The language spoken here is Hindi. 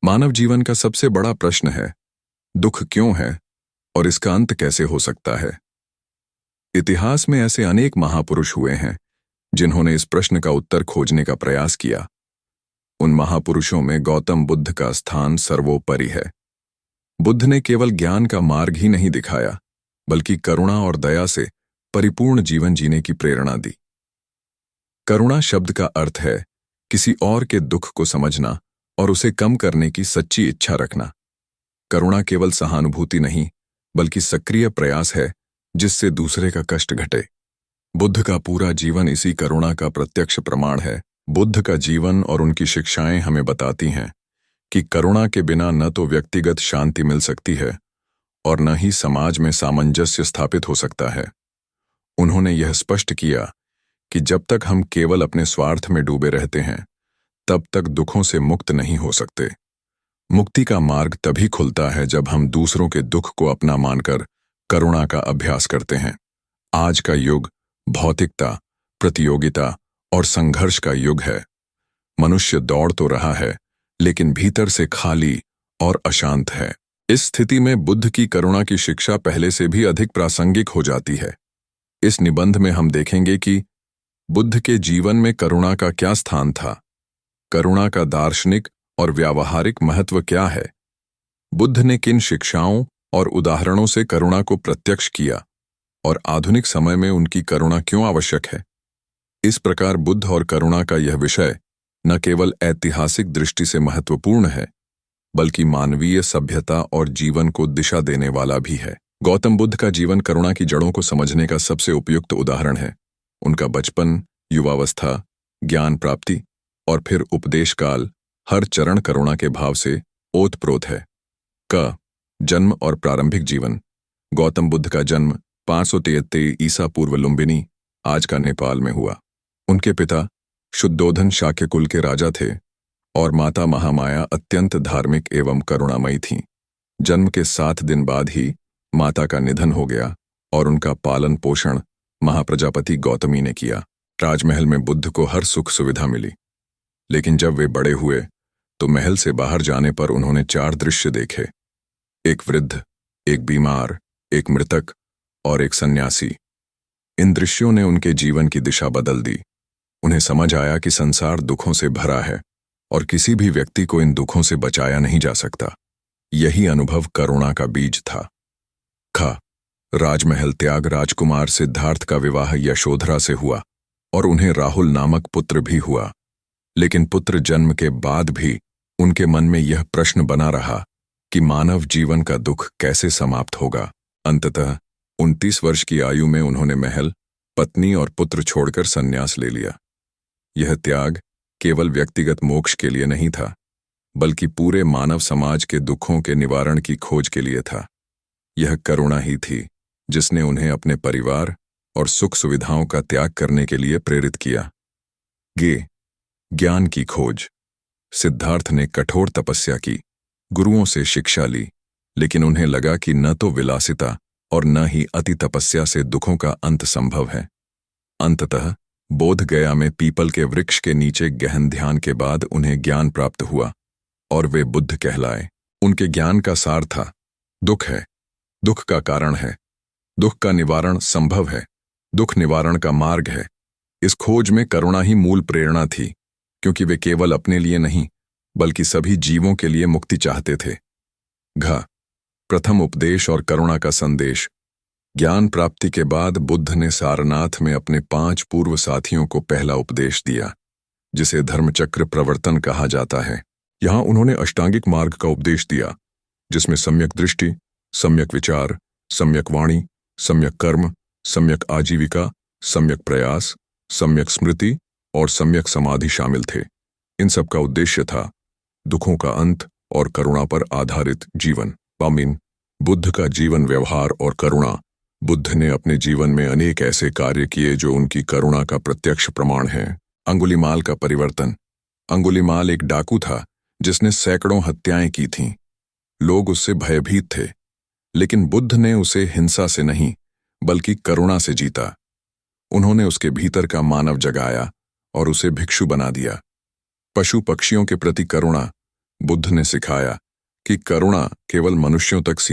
मानव जीवन का सबसे बड़ा प्रश्न है, दुख क्यों है और इसका अंत कैसे हो सकता है। इतिहास में ऐसे अनेक महापुरुष हुए हैं जिन्होंने इस प्रश्न का उत्तर खोजने का प्रयास किया। उन महापुरुषों में गौतम बुद्ध का स्थान सर्वोपरि है। बुद्ध ने केवल ज्ञान का मार्ग ही नहीं दिखाया, बल्कि करुणा और दया से परिपूर्ण जीवन जीने की प्रेरणा दी। करुणा शब्द का अर्थ है किसी और के दुख को समझना और उसे कम करने की सच्ची इच्छा रखना। करुणा केवल सहानुभूति नहीं, बल्कि सक्रिय प्रयास है जिससे दूसरे का कष्ट घटे। बुद्ध का पूरा जीवन इसी करुणा का प्रत्यक्ष प्रमाण है। बुद्ध का जीवन और उनकी शिक्षाएं हमें बताती हैं कि करुणा के बिना न तो व्यक्तिगत शांति मिल सकती है और न ही समाज में सामंजस्य स्थापित हो सकता है। उन्होंने यह स्पष्ट किया कि जब तक हम केवल अपने स्वार्थ में डूबे रहते हैं, तब तक दुखों से मुक्त नहीं हो सकते। मुक्ति का मार्ग तभी खुलता है जब हम दूसरों के दुख को अपना मानकर करुणा का अभ्यास करते हैं। आज का युग भौतिकता, प्रतियोगिता और संघर्ष का युग है। मनुष्य दौड़ तो रहा है, लेकिन भीतर से खाली और अशांत है। इस स्थिति में बुद्ध की करुणा की शिक्षा पहले से भी अधिक प्रासंगिक हो जाती है। इस निबंध में हम देखेंगे कि बुद्ध के जीवन में करुणा का क्या स्थान था, करुणा का दार्शनिक और व्यावहारिक महत्व क्या है, बुद्ध ने किन शिक्षाओं और उदाहरणों से करुणा को प्रत्यक्ष किया और आधुनिक समय में उनकी करुणा क्यों आवश्यक है। इस प्रकार बुद्ध और करुणा का यह विषय न केवल ऐतिहासिक दृष्टि से महत्वपूर्ण है, बल्कि मानवीय सभ्यता और जीवन को दिशा देने वाला भी है। गौतम बुद्ध का जीवन करुणा की जड़ों को समझने का सबसे उपयुक्त उदाहरण है। उनका बचपन, युवावस्था, ज्ञान प्राप्ति और फिर उपदेश काल, हर चरण करुणा के भाव से ओतप्रोत है। जन्म और प्रारंभिक जीवन। गौतम बुद्ध का जन्म 573 ईसा पूर्व लुम्बिनी, आज का नेपाल में हुआ। उनके पिता शुद्धोधन शाक्य कुल के राजा थे और माता महामाया अत्यंत धार्मिक एवं करुणामयी थीं। जन्म के 7 दिन बाद ही माता का निधन हो गया और उनका पालन पोषण महाप्रजापति गौतमी ने किया। राजमहल में बुद्ध को हर सुख सुविधा मिली, लेकिन जब वे बड़े हुए तो महल से बाहर जाने पर उन्होंने 4 दृश्य देखे। एक वृद्ध, एक बीमार, एक मृतक और एक सन्यासी। इन दृश्यों ने उनके जीवन की दिशा बदल दी। उन्हें समझ आया कि संसार दुखों से भरा है और किसी भी व्यक्ति को इन दुखों से बचाया नहीं जा सकता। यही अनुभव करुणा का बीज था। राजमहल त्याग। राजकुमार सिद्धार्थ का विवाह यशोधरा से हुआ और उन्हें राहुल नामक पुत्र भी हुआ। लेकिन पुत्र जन्म के बाद भी उनके मन में यह प्रश्न बना रहा कि मानव जीवन का दुख कैसे समाप्त होगा। अंततः 29 वर्ष की आयु में उन्होंने महल, पत्नी और पुत्र छोड़कर संन्यास ले लिया। यह त्याग केवल व्यक्तिगत मोक्ष के लिए नहीं था, बल्कि पूरे मानव समाज के दुखों के निवारण की खोज के लिए था। यह करुणा ही थी जिसने उन्हें अपने परिवार और सुख सुविधाओं का त्याग करने के लिए प्रेरित किया। ज्ञान की खोज। सिद्धार्थ ने कठोर तपस्या की, गुरुओं से शिक्षा ली, लेकिन उन्हें लगा कि न तो विलासिता और न ही अति तपस्या से दुखों का अंत संभव है। अंततः बोध गया में पीपल के वृक्ष के नीचे गहन ध्यान के बाद उन्हें ज्ञान प्राप्त हुआ और वे बुद्ध कहलाए। उनके ज्ञान का सार था, दुख है, दुख का कारण है, दुख का निवारण संभव है, दुख निवारण का मार्ग है। इस खोज में करुणा ही मूल प्रेरणा थी, क्योंकि वे केवल अपने लिए नहीं, बल्कि सभी जीवों के लिए मुक्ति चाहते थे। प्रथम उपदेश और करुणा का संदेश। ज्ञान प्राप्ति के बाद बुद्ध ने सारनाथ में अपने 5 पूर्व साथियों को पहला उपदेश दिया, जिसे धर्मचक्र प्रवर्तन कहा जाता है। यहाँ उन्होंने अष्टांगिक मार्ग का उपदेश दिया, जिसमें सम्यक दृष्टि, सम्यक विचार, सम्यक वाणी, सम्यक कर्म, सम्यक आजीविका, सम्यक प्रयास, सम्यक स्मृति और सम्यक समाधि शामिल थे। इन सब का उद्देश्य था दुखों का अंत और करुणा पर आधारित जीवन। बुद्ध का जीवन, व्यवहार और करुणा। बुद्ध ने अपने जीवन में अनेक ऐसे कार्य किए जो उनकी करुणा का प्रत्यक्ष प्रमाण हैं। अंगुलीमाल का परिवर्तन। अंगुलीमाल एक डाकू था जिसने सैकड़ों हत्याएं की थीं। लोग उससे भयभीत थे, लेकिन बुद्ध ने उसे हिंसा से नहीं, बल्कि करुणा से जीता। उन्होंने उसके भीतर का मानव जगाया और उसे भिक्षु बना दिया। पशु पक्षियों के प्रति करुणा। बुद्ध ने सिखाया कि करुणा केवल मनुष्यों तक सीमित